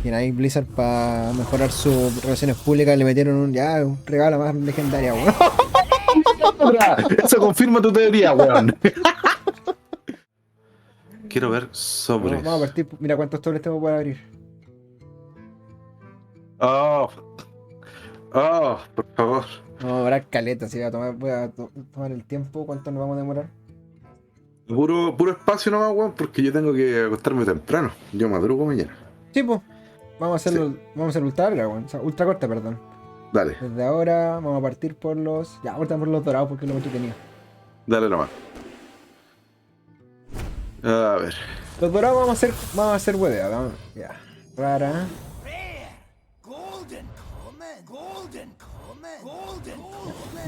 Y ahí Blizzard para mejorar sus relaciones públicas le metieron un regalo más legendario, weón. Eso confirma tu teoría, weón. Quiero ver Vamos a sobres. partir, mira cuántos sobres tengo para abrir. Oh, oh, por favor. Vamos a demorar caleta, si voy a tomar el tiempo, ¿cuánto nos vamos a demorar? Puro espacio nomás, weón, porque yo tengo que acostarme temprano. Yo madrugo mañana. Sí, pues. Vamos a Sí, hacerlo, vamos a hacer ultra larga, weón. O sea, ultra corta, perdón. dale, Desde ahora vamos a partir por los. Ya, ahorita por los dorados porque es lo que tú tenías. dale nomás. A ver. Los dorados vamos a hacer huevea, vamos. Ya. Rara.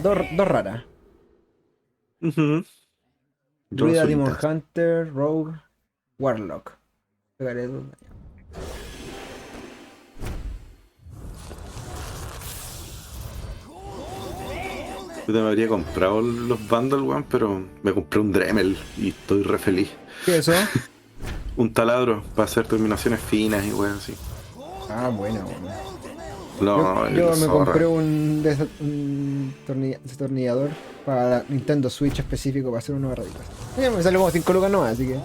Dos raras. Ujú. Druida, Demon Resultas. Hunter, Rogue, Warlock. Pegaré dos. Yo te me habría comprado los bundles, weón, pero me compré un Dremel y estoy re feliz. ¿Qué es eso? Un taladro para hacer terminaciones finas y weón así. Ah, bueno, bueno. No, Yo la me zorra. compré un destornillador para Nintendo Switch específico para hacer unos barraditas. Me salió como 5 lucas nomás, así que.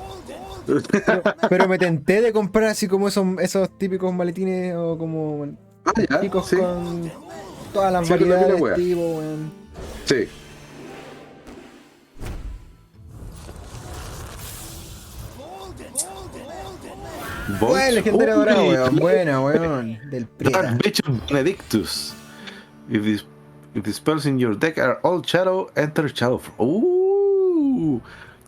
Pero me tenté de comprar así como esos típicos maletines o como Ah, ya, chicos sí. con todas las Sí, con la pila variedades wea. tipo, weón. Sí. Weón, Void. legendaria dorada, Uy, weón. Buena, weón. Del Prieta. Dark Bishop Benedictus. If these, if the spells in your deck are all shadow, enter shadow.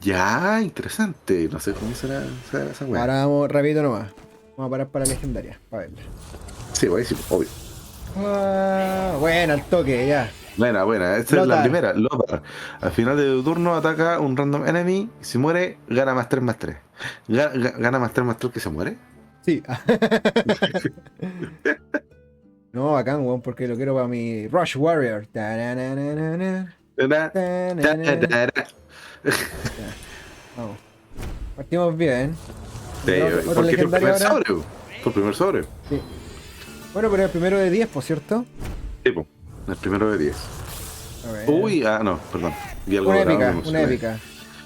Ya, interesante. No sé cómo será esa wea. Ahora vamos rapidito nomás. Vamos a parar para legendaria, para verla. Sí, buenísimo, obvio. Buena, al toque, ya. Buena, buena. Esta es la Lothar. primera. Lothar. Al final de tu turno ataca un random enemy. Y si muere, gana más 3 más 3. Gana más 3 más 3 que se muere. Sí. No, bacán, weón, porque lo quiero para mi Rush Warrior. Ta-na-na-na-na-na. Da, da, Ta-na-na. da, da. Ya, vamos. Partimos bien. Sí, Otro porque fue el legendario primer ahora. sobre. Fue el primer sobre. Sí. Bueno, pero el primero de 10, por cierto. Tipo, el primero de 10. A ver. Uy, no, perdón. Vi algo Una dorado, me épica, una emocioné. épica.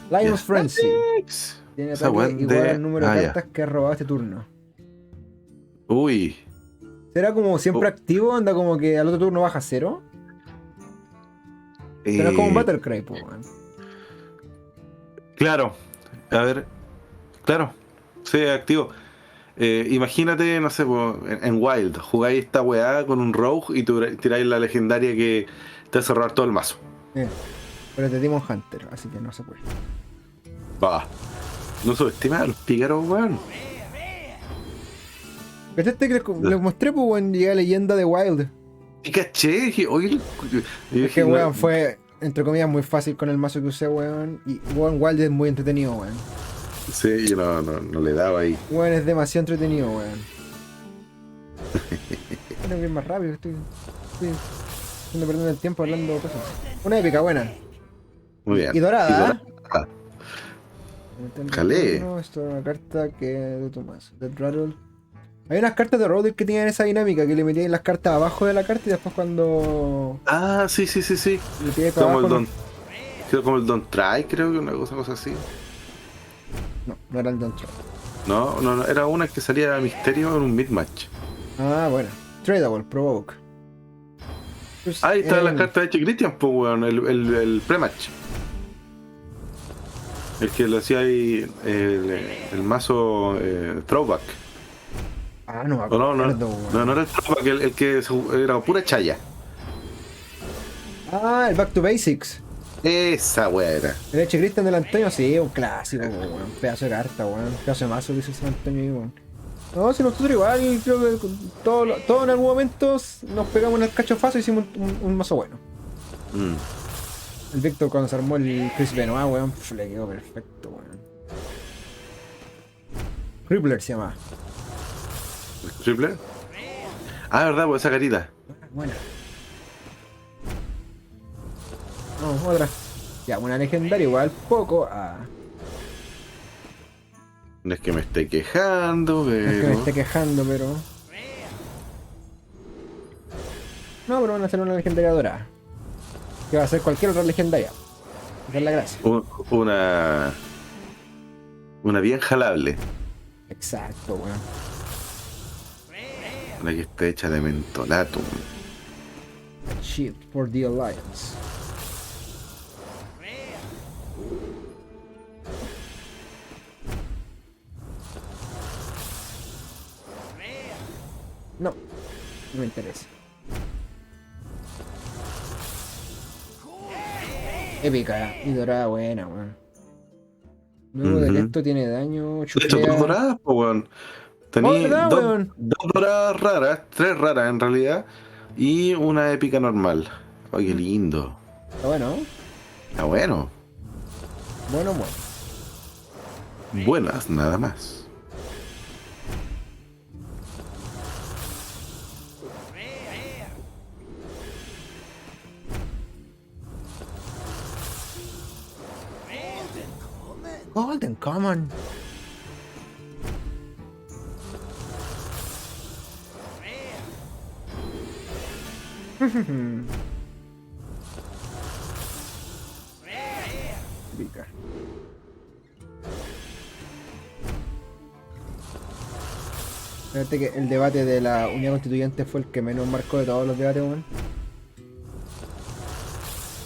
Lion's Ya. Frenzy. Alex. Tiene Esa ataque weón igual de. al número de Ya. cartas que has robado este turno. Uy. ¿Será como siempre Oh, activo? Anda como que al otro turno baja 0. Pero es como un eh, Battlecry, po, weón. claro. A ver. Claro. Sí, activo. Imagínate, no sé, en Wild, jugáis esta weá con un Rogue y tiráis la legendaria que te hace robar todo el mazo. Pero te Demon Hunter, así que no se puede. Va. No subestima a los pícaros, weón. Pero este que les mostré, pues, weón, llegué a leyenda de Wild. Y caché, dije, oye, yo Es dije, que, no, weón, fue, entre comillas, muy fácil con el mazo que usé, weón. Y, weón, Wild es muy entretenido, weón. sí, yo no le daba ahí. Weón, es demasiado entretenido, weón. Tengo que ir más rápido, estoy perdiendo el tiempo hablando de cosas. Una épica, buena. Muy bien. Y dorada, ¿eh? Ah, Jalé. Esto es una carta que de tu mazo. Death Rattle. Hay unas cartas de Roder que tienen esa dinámica, que le metían las cartas abajo de la carta y después cuando Sí, sí, sí, sí. le tiráis para Como abajo. como el Don't Try, creo que una cosa así. No era el Don't Try. No, era una que salía a misterio en un mid-match. Ah, bueno. Tradable, Provoke. Pues, Ahí está la carta de Che Christian, pues, weón, el pre-match. El que le hacía ahí el mazo throwback. Ah, no me O no, acuerdo, weón. no era el throwback, el que era pura chaya. Ah, el Back to Basics. Esa weá era. El Eche Christian del Antonio, sí, un clásico, weón. Pedazo de carta, weón. Pedazo de mazo que hizo San Antonio ahí, weón. No, si nosotros igual, creo que todo en algún momento nos pegamos en el cachofazo y hicimos un mazo bueno. Mm. El Víctor cuando se armó el Chris Benoit, weón, le quedó perfecto, weón. Crippler se llama. ¿El triple? Verdad, pues esa carita. Buena. No, otra. Ya, una legendaria igual, poco. No es que me esté quejando, No es que me pero. esté quejando, pero. No, pero van a hacer una legendaria dorada. Que va a ser cualquier otra legendaria. Esa es la gracia. Una. Una bien jalable. Exacto, weón. Una que está hecha de mentolato. Shit for the Alliance. No, no me interesa. Épica y dorada buena, weón. Luego de que esto tiene daño, De hecho, dos chuchea. doradas, pues, weón. ¡Oh, Tení verdad, dos, weón! dos doradas raras, tres raras en realidad, y una épica normal. Oye, qué lindo. Está bueno, ¿no? Está bueno. Bueno, bueno. Buenas, nada más. Golden Common. Pica. Fíjate que el debate de la Unidad Constituyente fue el que menos marcó de todos los debates, weón.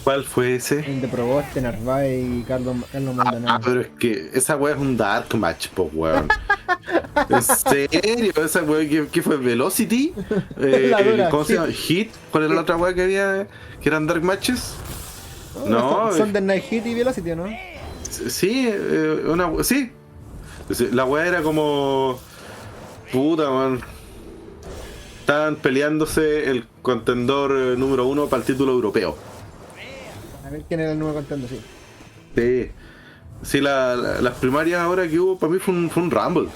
¿Cuál fue ese? El de Proboste, Narváez y Carlos Maldonado. Pero es que esa weá es un dark match, po, weón. ¿En serio? ¿Esa weá qué fue? ¿Velocity? La dura, ¿Cómo se Hit. llama? ¿Hit? ¿Cuál era la otra weá que había? ¿Que eran dark matches? No, Son de Night Hit y Velocity, ¿no? sí, sí. La weá era como. Puta, man. Estaban peleándose el contendor número 1 para el título europeo. A ver quién era el nuevo contando, sí. Sí. Sí, las primarias ahora que hubo, para mí fue un Rumble.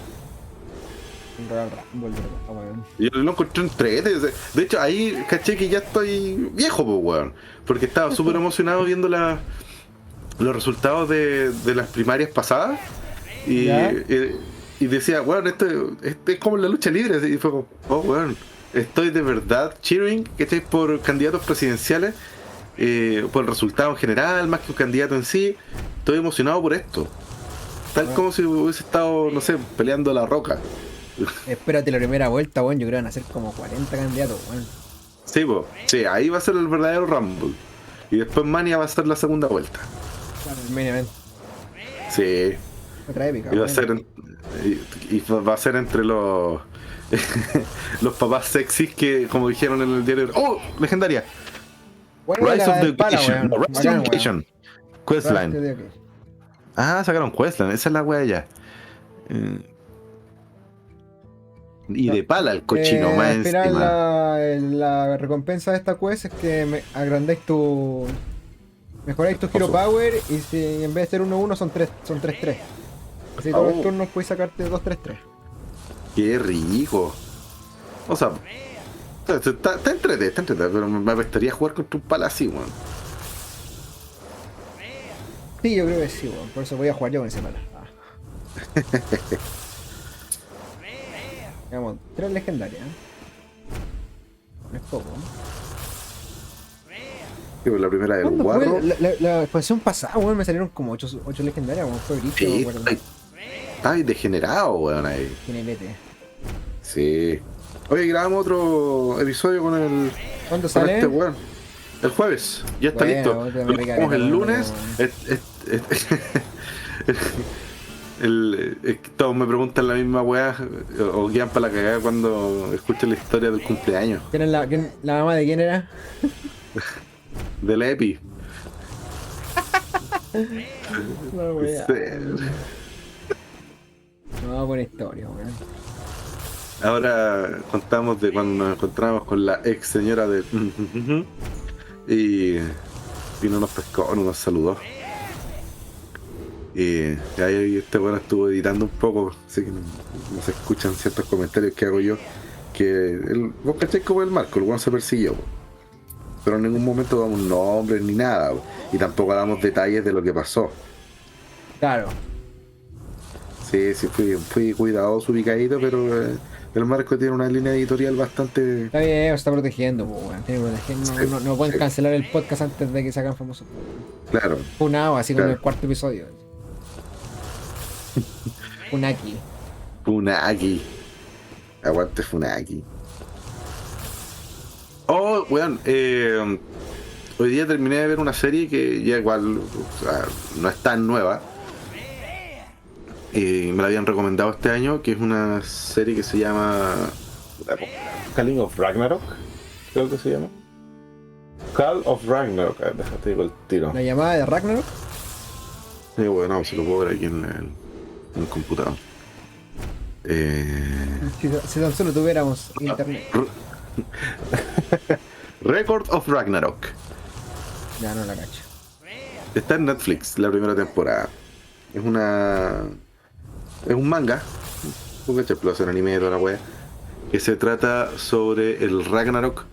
Un Royal Rumble, ¿verdad, weón? Yo lo encontré entrete. O sea, de hecho, ahí caché que ya estoy viejo, pues, weón. Porque estaba súper emocionado viendo los resultados de las primarias pasadas. Y, ¿Ya? y decía, weón, esto es como la lucha libre. Y fue como, oh, weón, estoy de verdad cheering, que estáis por candidatos presidenciales, por el resultado en general, más que un candidato en sí. Estoy emocionado por esto. Tal como si hubiese estado, no sé, peleando la roca. Espérate la primera vuelta, weón. Yo creo que van a ser como 40 candidatos, weón. Sí, po. Sí, ahí va a ser el verdadero Rumble. Y después Mania va a ser la segunda vuelta. Claro, el main event. Sí. Otra épica, Y va a weón. ser, y va a ser entre los los papás sexys que, como dijeron en el diario, ¡oh! Legendaria. Bueno, Rise la of the del pala, Occasion. weón. No, Rise of Bacán, the weón. Occasion. Questline. Ah, sacaron Questline. Esa es la wea ya. Y de pala el cochino, más al final encima. la recompensa de esta quest es que agrandáis tu. Mejoráis tu Hero Power y si en vez de ser 1-1 son 3-3. Así todos los turnos puedes sacarte 2-3-3. Qué rico. O sea, está entrete, pero me apestaría jugar contra un pala así, weón. Sí, yo creo que sí, weón. Por eso voy a jugar yo con ese pala. Digamos, 3 legendarias. No es poco. Sí, pues la primera del ¿Cuándo guarro. fue? La expansión pasada, weón, me salieron como 8 legendarias, weón. Fue brillo, me Sí, acuerdo. está degenerado, weón, ahí. Tiene vete. Sí. Oye, grabamos otro episodio con el. ¿Cuándo Con sale? este weón. El jueves, ya está Bueno, listo. otra Lo me grabamos el recarga, lunes. Todos me preguntan la misma weá o quedan para la cagada cuando escuchan la historia del cumpleaños La mamá de quién era? del Epi. No, weá. Sí. No, buena historia, weón. Ahora contamos de cuando nos encontramos con la ex señora de y no nos pescó, no nos saludó. Y ahí este bueno estuvo editando un poco, así que no se escuchan ciertos comentarios que hago yo. Que vos cacháis como el Marco, el bueno se persiguió, pero en ningún momento damos nombres ni nada, y tampoco damos detalles de lo que pasó. Claro. Sí, fui cuidadoso, ubicadito, pero El Marco tiene una línea editorial bastante... Está bien, está protegiendo, pues, weón. Tiene que proteger. No pueden cancelar el podcast antes de que se hagan famosos. Claro. Funado, así como Claro. el cuarto episodio. Funaki. Funaki. Aguante Funaki. Oh, weón, hoy día terminé de ver una serie que ya igual, o sea, no es tan nueva. Me la habían recomendado este año, que es una serie que se llama Calling of Ragnarok, creo que se llama. Call of Ragnarok, déjate digo el tiro. La llamada de Ragnarok. Sí, bueno, si lo puedo ver aquí en el computador. Si tan solo tuviéramos internet. Record of Ragnarok. Ya no la cacho. Está en Netflix la primera temporada. Es un manga, porque se puede hacer anime y toda la wea, que se trata sobre el Ragnarok,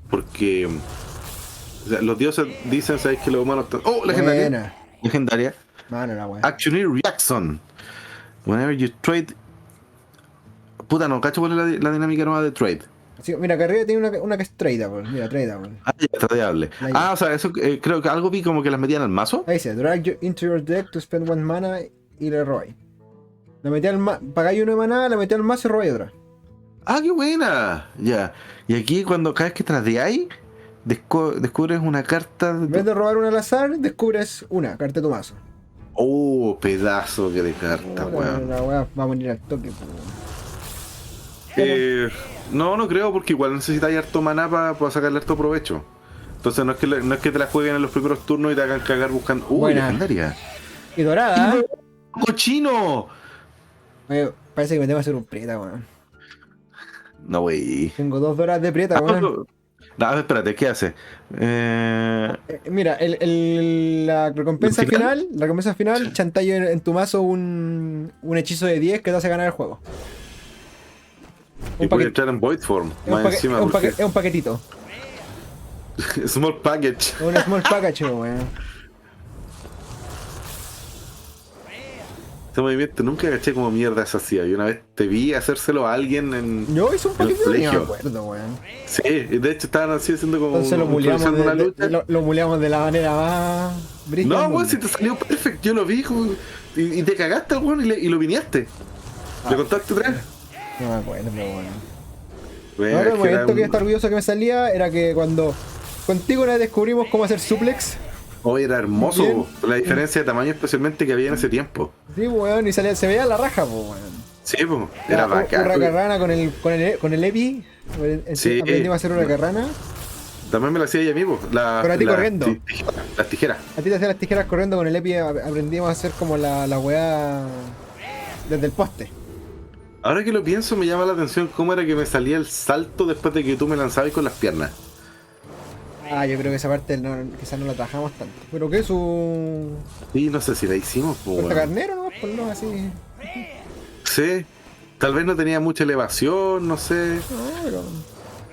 porque o sea, los dioses dicen, ¿sabes? Que los humanos están... ¡Oh, legendaria! Buena. Legendaria. Mano la weá. Actually reaction. Whenever you trade... Puta, no, cacho cuál es la dinámica nueva de trade. Así, mira, acá arriba tiene una que es tradable. Mira, tradable. Ah, ya, tradeable. La- O sea, eso creo que algo vi como que las metían al mazo. Ahí dice, drag into your deck to spend one mana y le robáis. La metí al pagáis una de maná, la metí al mazo y robáis otra. ¡Ah, qué buena! Ya. Y aquí cuando cada vez que tradeáis, descubres una carta En vez de robar una al azar, descubres una, carta de tu mazo. Oh, pedazo que de carta, weón. La weá va a morir al toque, pues, weón. No creo, porque igual necesitáis harto maná para sacarle harto provecho. Entonces no es que te la jueguen en los primeros turnos y te hagan cagar buscando... Buena. Legendaria! Y dorada. ¡Cochino! Oye, parece que me tengo que hacer un prieta, weón. No, wey. Tengo 2 doradas de prieta, weón. No, espérate, ¿qué hace? Mira, la recompensa ¿El final? final, la recompensa final, chantallo en tu mazo un hechizo de 10 que te hace ganar el juego. Y Un puede paquete, entrar en Void Form. es un, Más encima, porque... es un paquetito. Small package. Un small package, weón. Este movimiento nunca caché como mierda se hacía. Y una vez te vi hacérselo a alguien en... Yo hice un en el paquetito, no me colegio. acuerdo, weón. Sí, y de hecho estaban así haciendo como... Entonces lo muleamos improvisando una lucha. lo muleamos de la manera más brígida No, del weón, mundo. si te salió perfecto, yo lo vi y te cagaste al weón y lo vineaste. ¿Le contaste tres? No me acuerdo, pero bueno. Bueno, Ahora es el que era momento que un- estar orgulloso que me salía era que cuando contigo una vez descubrimos cómo hacer suplex. Hoy era hermoso, Bien. la diferencia de tamaño especialmente que había en ese tiempo. Sí, weón, y salía, se veía la raja, pues, weón. Sí, pues, era bacán. Hurracarrana con el EPI. Sí. Aprendimos a hacer Hurracarrana. También me la hacía ella mismo. Pero a ti corriendo. Las tijeras. A ti te hacían las tijeras corriendo con el EPI. Aprendimos a hacer como la weá desde el poste. Ahora que lo pienso, me llama la atención cómo era que me salía el salto después de que tú me lanzabas con las piernas. Ah, yo creo que esa parte quizás no la trabajamos tanto. Pero que su. Sí, no sé si la hicimos, pues, Puerta weón. carnero, ¿no? Por no así. Sí. Tal vez no tenía mucha elevación, no sé. No, pero.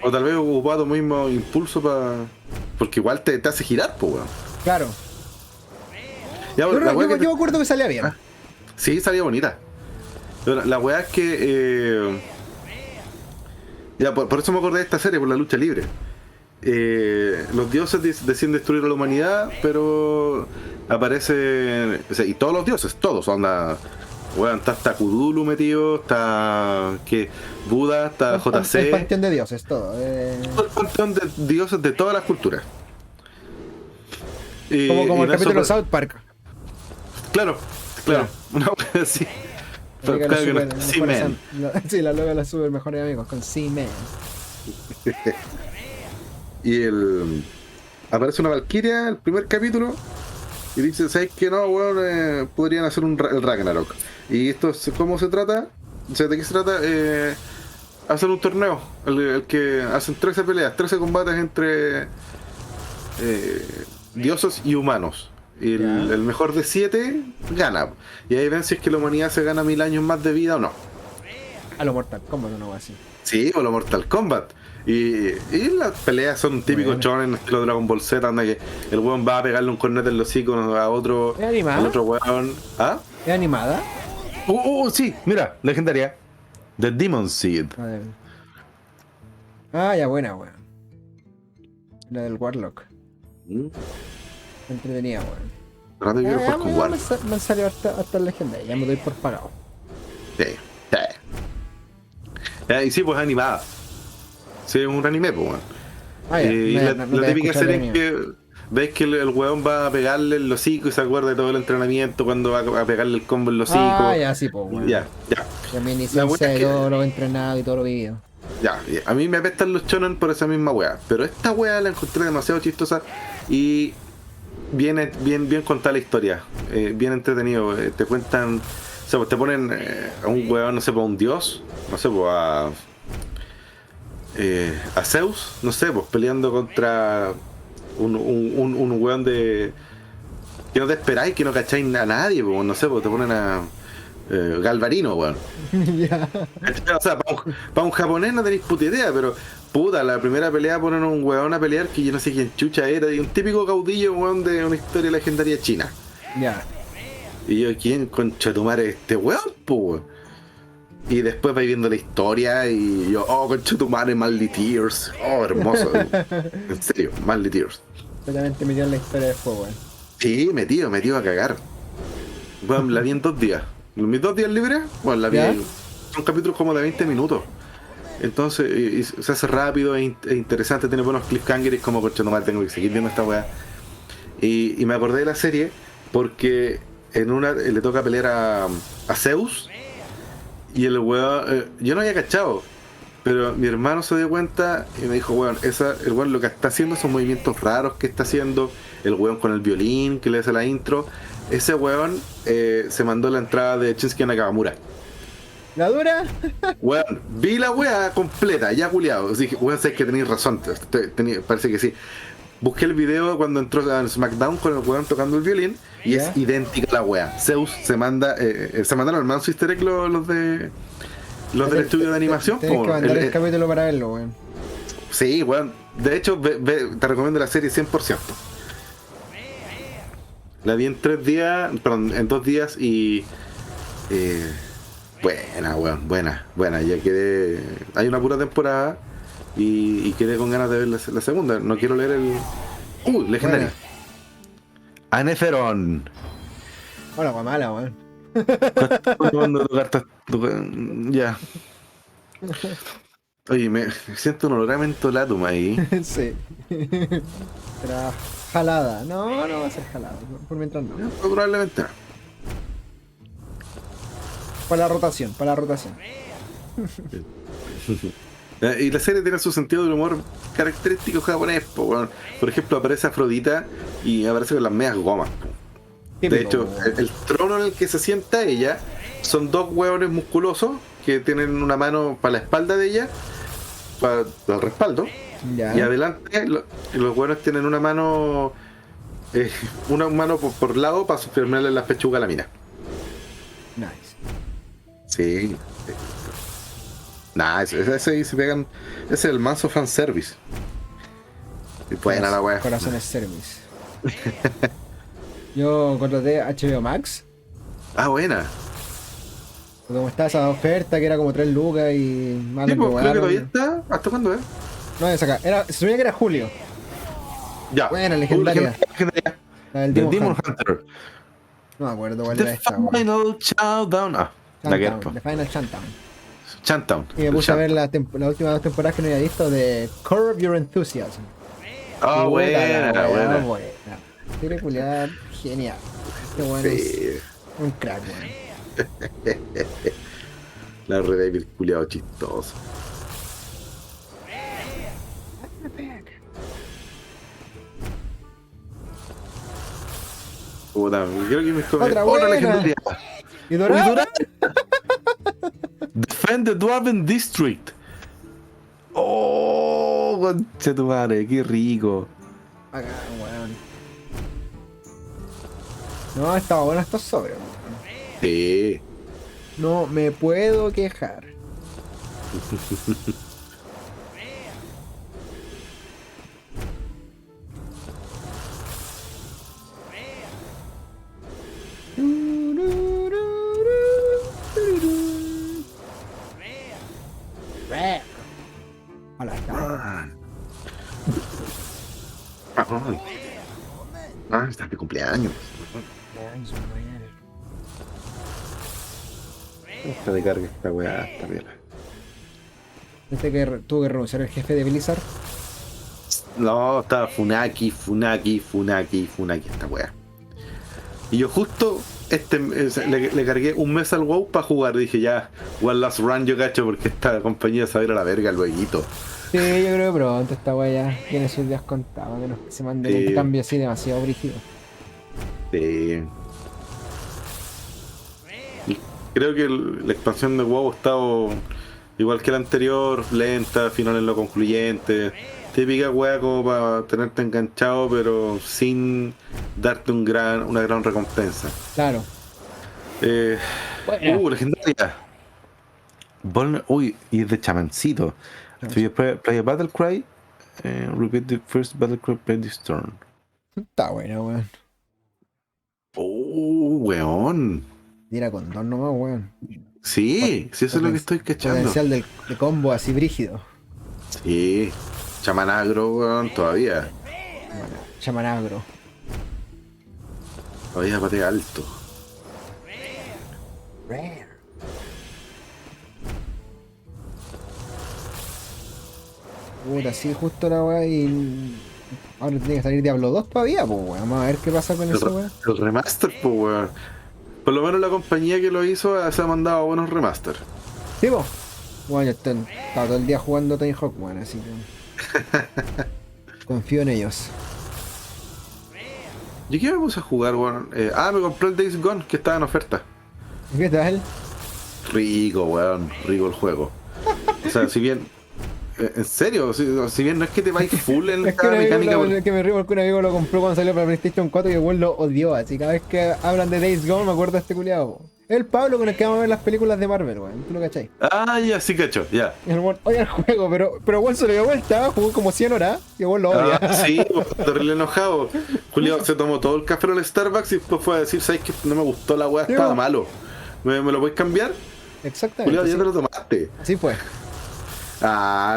O tal vez ocupaba tu mismo impulso para... Porque igual te hace girar, pues, weón. Claro. Ya, Yo, la weá que yo me acuerdo que salía bien. Sí, salía bonita. Pero la weá es que... Ya, por eso me acordé de esta serie, por la lucha libre. Los dioses deciden destruir a la humanidad, pero aparecen... O sea, y todos los dioses, todos, onda... Weón, está Cthulhu metido, está... ¿Qué? Buda, está El JC... panteón de dioses, todo. Todo el panteón de dioses de todas las culturas. Como Y el en eso, capítulo de South Park. Claro, una wea así. Pero Amiga, claro que no los está super- Seaman. Sí, la loga de los super mejores amigos con Seaman. Y aparece una Valkyria el primer capítulo y dice, ¿sabes qué no, weón? Podrían hacer el Ragnarok. Y esto es, ¿cómo se trata? O sea, ¿de qué se trata? Hacen un torneo, el que hacen 13 peleas, 13 combates entre dioses y humanos. Y Ya. el mejor de 7 gana. Y ahí ven si es que la humanidad se gana 1000 años más de vida o no. A lo Mortal Kombat, no va así. Sí, o lo Mortal Kombat. Y las peleas son típicos Bueno. chones estilo Dragon Ball Z, anda que el weón va a pegarle un cornete en los hocico a otro, ¿Es animada? al otro weón. ¿Ah? ¿Es animada? Sí, mira, legendaria. The Demon Seed. A ver. Ah, ya, buena, weón. La del Warlock. Mm, Entretenida, weón. rato quiero jugar con War. Me han salido hasta el legendario. Ya me doy por pagado. Sí, sí. Y sí, pues animada. Sí, es un anime, pues, weón. Ah, ya. Y No, la, no te la había típica escuchado serie el es anime. que ves que el weón va a pegarle el hocico y se acuerda de todo el entrenamiento cuando va a pegarle el combo en el hocico. Ah, ya, sí, pues, Y weón. ya, ya. Ya mi La licencia buena de es que- todo lo entrenado y todo lo vivido. Ya, a mí me apestan los shonen por esa misma wea. Pero esta wea la encontré demasiado chistosa y bien contada la historia. Bien entretenido. Te cuentan. O sea, pues te ponen a un weón, no sé, pues a un dios. No sé, pues a Zeus, no sé, pues peleando contra un weón de. Que no te esperáis, que no cacháis a nadie, pues, no sé, pues te ponen a. Galvarino, weón. Ya. O sea, para un japonés no tenéis puta idea, pero puta, la primera pelea ponen a un weón a pelear que yo no sé quién chucha era, y un típico caudillo, weón, de una historia legendaria china. Ya. Y yo, ¿quién concha tu madre es este weón, po, weón? Y después vais viendo la historia y yo, oh, concha tu madre, Malditeers. Oh, hermoso. En serio, Malditeers. Completamente metido en la historia del juego, weón. Sí, metido a cagar. Bueno, la vi en 2 días. Mis 2 días libres, bueno, la vi. ¿Ya? Son capítulos como de 20 minutos. Entonces, y se hace rápido e interesante, tiene buenos cliffhangers, como por no tengo que seguir viendo esta weá. Y me acordé de la serie porque en una le toca pelear a Zeus y el weón, yo no había cachado, pero mi hermano se dio cuenta y me dijo, weón, el weón lo que está haciendo son movimientos raros que está haciendo, el weón con el violín que le hace la intro, ese weón se mandó la entrada de Shinsuke Nakamura. ¿La dura? Weón, vi la weá completa, ya culiado. Dije, weón, sabes que tenéis razón, parece que sí. Busqué el video cuando entró a SmackDown con el weón tocando el violín y ¿Ya? es idéntica a la weá. Zeus se mandaron al manso easter egg los del estudio de animación. Tienes que po, mandar el capítulo para verlo, weón. Sí, weón. De hecho, te recomiendo la serie 100%. La vi en 3 días, perdón, en 2 días y... buena, weón, buena. Ya quedé... Hay una pura temporada y quedé con ganas de ver la segunda. No quiero leer el... legendario. Buena. Aneferon. Hola, guamala, weón. Cuando tu carta... Ya. Oye, me siento un olor a mentolatum ahí. Sí. Será jalada. No, no va a ser jalada. Por mientras no. Probablemente no. Para la rotación, para la rotación. Y la serie tiene su sentido del humor característico japonés. Bueno, por ejemplo, aparece Afrodita y aparece con las medias gomas. De Típico, hecho, weón. el trono en el que se sienta ella son 2 hueones musculosos que tienen una mano para la espalda de ella, para el respaldo, Ya. y adelante los hueones tienen una mano por lado para firmarle las pechugas a la mina. Nice. Sí. Nah, ese ahí se pegan. Ese es el manso fanservice. Y buena la wea. Corazones service. Yo contraté HBO Max. Ah, buena. Como estaba esa oferta que era como 3 lucas y más Sí, lo pues, creo que todavía cobraron. está. ¿Hasta cuándo es? No, es acá. Se suponía que era julio. Ya. Buena, legendaria. Legendaria. La del The Demon Demon Hunter. Hunter. No me acuerdo cuál era The esta, weón. Final Countdown. Ah, la que Shantown, The Final Shantown. Chantown. Y me puse a ver las últimas 2 temporadas que no había visto de Curb Your Enthusiasm. Ah, Puta buena, la weá, buena. Serie culiada, genial. Este weón es Sí. un crack, weón. La Red Devil culiado chistoso. Puta, creo que mis Otra otra buena. legendaria. ¿Y Dorado? Defend the Dwarven District. Oh, concha tu madre, qué rico. Acá, weón. No, estaba bueno estos sobres, weón. Sí. No me puedo quejar. A la tarde. Está mi cumpleaños. Esta de carga esta weá, está bien. Este que tuvo que renunciar el jefe de Blizzard. No, estaba Funaki esta weá. Y yo justo le cargué un mes al WoW para jugar. Dije ya, One Last Run yo cacho porque esta compañía se va a ir a la verga lueguito. Sí, yo creo que pronto esta weá ya tiene sus días contados, que no se mande un cambio así demasiado brígido. Sí. Y creo que la expansión de WoW ha estado igual que la anterior, lenta, finales no concluyentes. Típica weá como para tenerte enganchado, pero sin darte una gran recompensa. Claro. Bueno. Legendaria. Uy, y es de chamancito. After you play a battle cry, repeat the first battle cry played this turn. Está buena, weón. Weón. Tira con dos nomás, weón. Sí, sí, eso es lo que estoy cachando. Potencial de combo así brígido. Sí, chamanagro, weón, todavía. Bueno, chamanagro. Todavía patea alto. Rare. Puta, sí, justo la weá y. Ahora tiene que salir Diablo 2 todavía, pues weón. Vamos a ver qué pasa con eso, weón. El remaster, pues weón. Por lo menos la compañía que lo hizo se ha mandado buenos remaster. Sí, pues. Bueno, yo estaba todo el día jugando Tony Hawk, weón, así que. Confío en ellos. ¿Yo qué me puse a jugar, weón? Me compré el Days Gone, que estaba en oferta. ¿Qué tal? Rico, weón. Rico el juego. O sea, si bien... en serio, si bien no es que te vayas full en Es que cada mecánica... que me río porque un amigo lo compró cuando salió para PlayStation 4 y el weón lo odió. Así cada vez que hablan de Days Gone me acuerdo de este culiado. El Pablo con el que vamos a ver las películas de Marvel, weón. ¿Tú lo cachai? Ah, ya, sí cacho, ya. Y el weón odia el juego, pero weón se lo dio vuelta, jugó como 100 horas y el weón lo odia. Sí, terrible enojado. Julio se tomó todo el café en el Starbucks y después fue a decir, ¿sabes qué? No me gustó la weá, estaba malo. ¿Me lo puedes cambiar? Exactamente. Julio, ya sí. te lo tomaste. Así fue.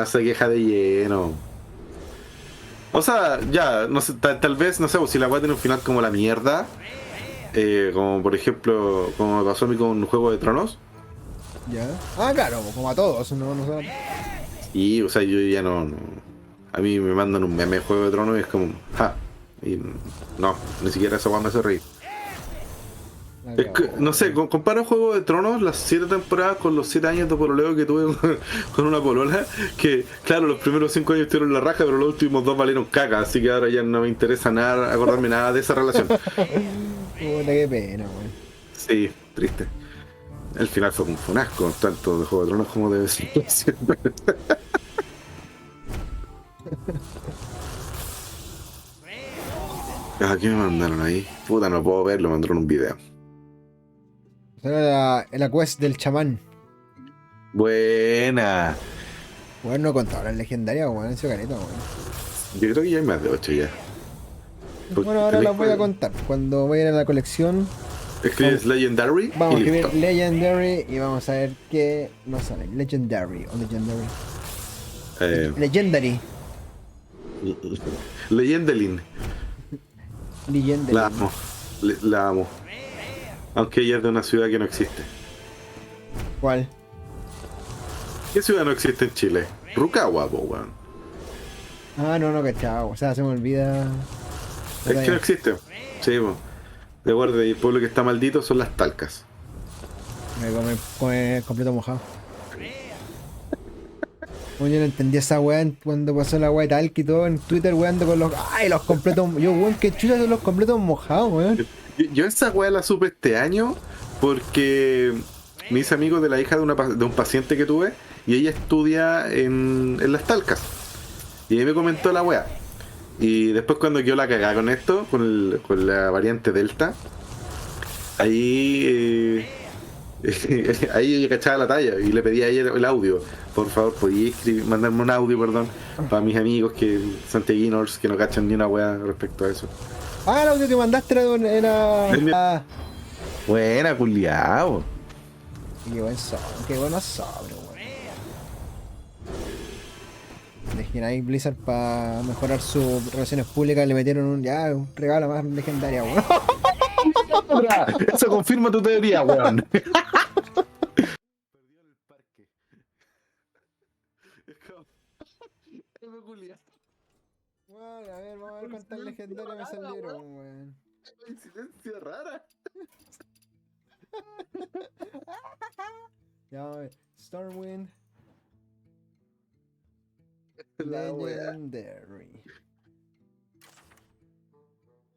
Se queja de lleno. O sea, ya, no sé, tal vez, no sé, si la weá tiene un final como la mierda, como por ejemplo, como me pasó a mí con Juego de Tronos. Ya. Ah, claro, como a todos. No sé. Y, o sea, yo ya no. A mí me mandan un meme de Juego de Tronos y es como, ja. Y no, ni siquiera esa weá me hace reír. Es que, no sé, comparo Juego de Tronos, las 7 temporadas con los 7 años de pololeo que tuve con una polola, que claro, los primeros 5 años estuvieron la raja, pero los últimos 2 valieron caca, así que ahora ya no me interesa nada, acordarme nada de esa relación. Puta, qué pena, weón. Sí, triste. El final fue un asco, tanto de Juego de Tronos como de siempre. ¿Qué me mandaron ahí? Puta, no puedo verlo, mandaron un video. Era la quest del chamán. Buena. Weón, no contaba las legendarias, weón, ese careta, weón. Yo creo que ya hay más de 8 ya. Bueno, ahora las voy a contar. Cuando vayan a la colección, escribes Legendary. vamos a y escribir listo. Legendary y vamos a ver qué nos sale. Legendary o Legendary. Legendary. Leyendelin. Legendary. La amo. La amo. Aunque ella es de una ciudad que no existe. ¿Cuál? ¿Qué ciudad no existe en Chile? Rucagua, po, weón. Ah, no, cachao. O sea, se me olvida. Es que no existe. Sí, po. De guardia, y el pueblo que está maldito son las Talcas. Me come completo mojado. Bueno, yo no entendí esa weá cuando pasó la weá tal y todo en Twitter weando con los. ¡Ay, los completos! Yo, weón, qué chucha son los completos mojados, weón. Yo esa weá la supe este año porque me hice amigo de la hija de un paciente que tuve y ella estudia en las Talcas. Y ahí me comentó la weá. Y después cuando quedó la cagada con esto, con la variante Delta, ahí ahí yo cachaba la talla y le pedí a ella el audio. Por favor, podía mandarme un audio, perdón, para mis amigos que santiaguinos que no cachan ni una weá respecto a eso. Ah, el audio que mandaste era. Buena, culiao. Qué buen sobre, qué buenos sobre, weón. imagináis Blizzard para mejorar sus relaciones públicas le metieron un regalo más legendaria, weón. Eso confirma tu teoría, weón. Perdió en el parque. Es como... Es peculiar. Bueno, a ver, vamos a ver cuántas legendarias me salieron, weón. Coincidencia rara. Ya, vamos a ver. Stormwind. La wea. Legendary.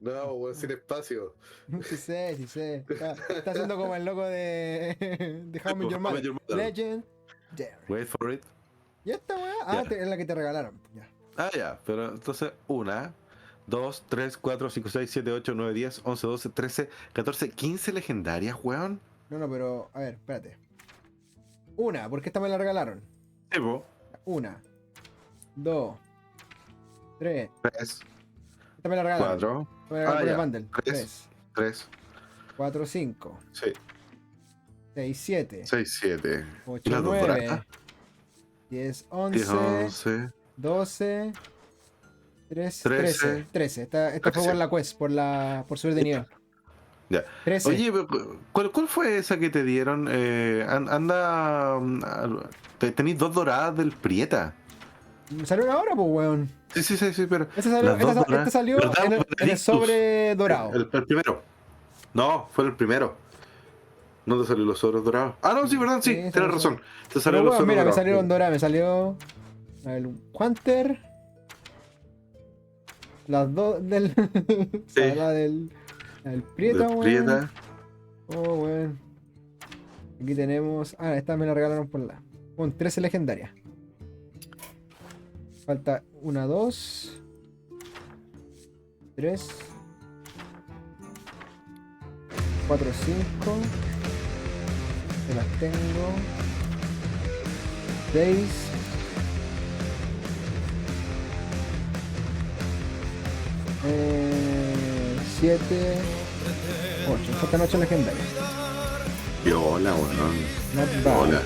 No, weón, sin espacio. Sí sé, sí sé. Está haciendo como el loco de How I Met Your Mother. Legendary. Wait for it. ¿Y esta weá? Ah, Ya. es la que te regalaron. Ya. Ah, ya, pero entonces 1, 2, 3, 4, 5, 6, 7, 8, 9, 10, 11, 12, 13, 14, 15 legendarias, weón. No, pero, a ver, espérate. Una, porque esta me la regalaron. Evo. 1, 2, 3. 3, Esta me la regalaron. 4, Esta me la regalaron por el ya. bundle. 3, 3, 4, 5, 6, 6, 7, 6, 7. 8, las dos 9, doradas. 10, 10, 11, 11. 12, 13, 13. 13. 13. Esta fue por la quest, por subir de nivel. Ya. 13. Oye, ¿cuál fue esa que te dieron? Tenéis 2 doradas del Prieta. Salió una hora, pues, weón. Sí, pero. Esta salió en el sobre dorado. El primero. No, fue el primero. No te salió los sobres dorados. Ah, no, sí, verdad, sí, Sí, tienes razón. Te salió Pero, los weón, sobres mira, me dorados. salieron doradas, me salió el Hunter, las dos del... Sí. La del Prieta, Del weón. Prieta. Oh, weón. Aquí tenemos... Ah, esta me la regalaron por la... Con 13 legendarias. Falta 1, 2, 3, 4, 5. Se las tengo. 6. 7. 8. Faltan 8 legendarias. Viola, weón. Not bad. Viola.